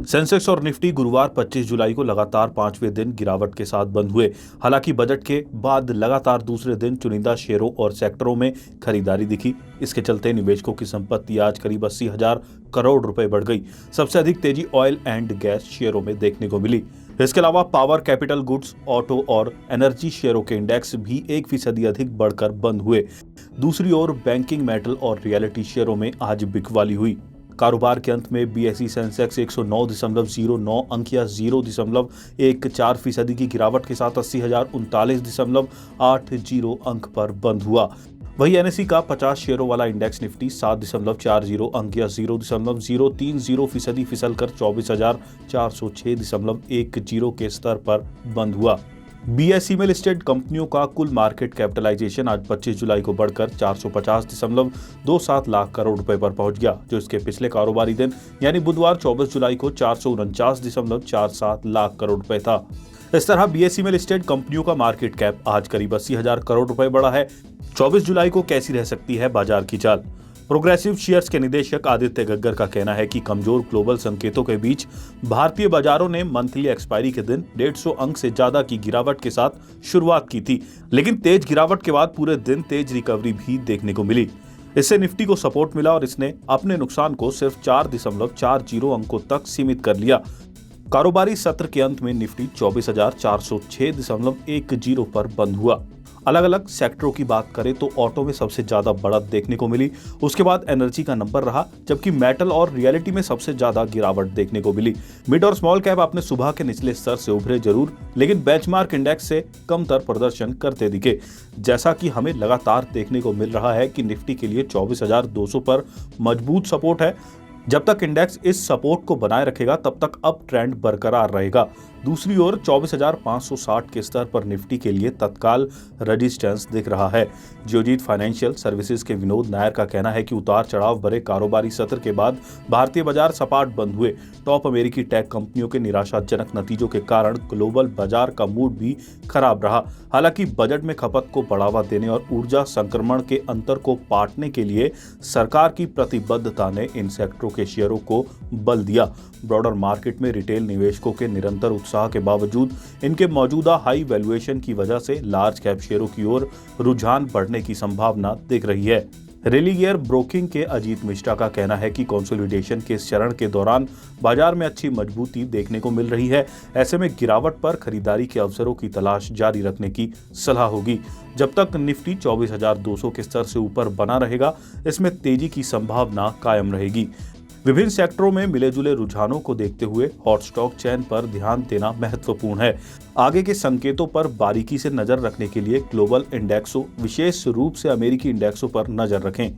Sensex और Nifty गुरुवार 25 जुलाई को लगातार पांचवें दिन गिरावट के साथ बंद हुए। हालांकि बजट के बाद लगातार दूसरे दिन चुनिंदा शेयरों और सेक्टरों में खरीदारी दिखी। इसके चलते निवेशकों की संपत्ति आज करीब 80,000 करोड़ रुपए बढ़ गई। सबसे अधिक तेजी ऑयल एंड गैस शेयरों में देखने को मिली। इसके अलावा पावर, कैपिटल गुड्स, ऑटो और एनर्जी शेयरों के इंडेक्स भी 1% अधिक बढ़कर बंद हुए। दूसरी ओर बैंकिंग, मेटल और रियलिटी शेयरों में आज बिकवाली हुई। कारोबार के अंत में बीएसई सेंसेक्स 109.09 अंक या 0.14% की गिरावट के साथ 80,039.80 अंक पर बंद हुआ। वहीं एनएसई का 50 शेयरों वाला इंडेक्स निफ्टी 7.40 अंक या 0.030% फिसलकर 24,406.10 के स्तर पर बंद हुआ। बीएसई में लिस्टेड कंपनियों का कुल मार्केट कैपिटलाइजेशन आज 25 जुलाई को बढ़कर 450.27 लाख करोड़ रुपए पर पहुंच गया, जो इसके पिछले कारोबारी दिन यानी बुधवार 24 जुलाई को 449.47 लाख करोड़ रुपए था। इस तरह बीएसई में लिस्टेड कंपनियों का मार्केट कैप आज करीब 80,000 करोड़ रुपए बढ़ा है। 24 जुलाई को कैसी रह सकती है बाजार की चाल? प्रोग्रेसिव शेयर्स के निदेशक आदित्य गग्गर का कहना है कि कमजोर ग्लोबल संकेतों के बीच भारतीय बाजारों ने मंथली एक्सपायरी के दिन 150 अंक से ज्यादा की गिरावट के साथ शुरुआत की थी, लेकिन तेज गिरावट के बाद पूरे दिन तेज रिकवरी भी देखने को मिली। इससे निफ्टी को सपोर्ट मिला और इसने अपने नुकसान को सिर्फ 4.40 अंकों तक सीमित कर लिया। कारोबारी सत्र के अंत में निफ्टी 24,406.10 पर बंद हुआ। अलग अलग सेक्टरों की बात करें तो ऑटो में सबसे ज्यादा बढ़त देखने को मिली, उसके बाद एनर्जी का नंबर रहा, जबकि मेटल और रियलिटी में सबसे ज्यादा गिरावट देखने को मिली। मिड और स्मॉल कैप अपने सुबह के निचले स्तर से उभरे जरूर, लेकिन बेंचमार्क इंडेक्स से कमतर प्रदर्शन करते दिखे। जैसा कि हमें लगातार देखने को मिल रहा है कि निफ्टी के लिए 24,200 पर मजबूत सपोर्ट है। जब तक इंडेक्स इस सपोर्ट को बनाए रखेगा तब तक अप ट्रेंड बरकरार रहेगा। दूसरी ओर 24,560 के स्तर पर निफ्टी के लिए तत्काल रेजिस्टेंस दिख रहा है। जियोजीत फाइनेंशियल सर्विसेज के विनोद नायर का कहना है कि उतार चढ़ाव भरे कारोबारी सत्र के बाद भारतीय बाजार सपाट बंद हुए। टॉप अमेरिकी टेक कंपनियों के निराशाजनक नतीजों के कारण ग्लोबल बाजार का मूड भी खराब रहा। हालांकि बजट में खपत को बढ़ावा देने और ऊर्जा संक्रमण के अंतर को पाटने के लिए सरकार की प्रतिबद्धता ने इन सेक्टरों के शेयरों को बल दिया। ब्रॉडर मार्केट में रिटेल निवेशकों के निरंतर उत्साह के बावजूद इनके मौजूदा हाई वैल्यूएशन की वजह से लार्ज कैप शेयरों की ओर रुझान बढ़ने की संभावना दिख रही है। रेलिगेयर ब्रोकिंग के अजीत मिश्रा का कहना है कि कंसोलिडेशन के इस चरण के दौरान बाजार में अच्छी मजबूती देखने को मिल रही है। ऐसे में गिरावट पर खरीदारी के अवसरों की तलाश जारी रखने की सलाह होगी। जब तक निफ्टी 24,200 के स्तर से ऊपर बना रहेगा, इसमें तेजी की संभावना कायम रहेगी। विभिन्न सेक्टरों में मिले जुले रुझानों को देखते हुए हॉट स्टॉक चेन पर ध्यान देना महत्वपूर्ण है। आगे के संकेतों पर बारीकी से नजर रखने के लिए ग्लोबल इंडेक्सों, विशेष रूप से अमेरिकी इंडेक्सों पर नजर रखें।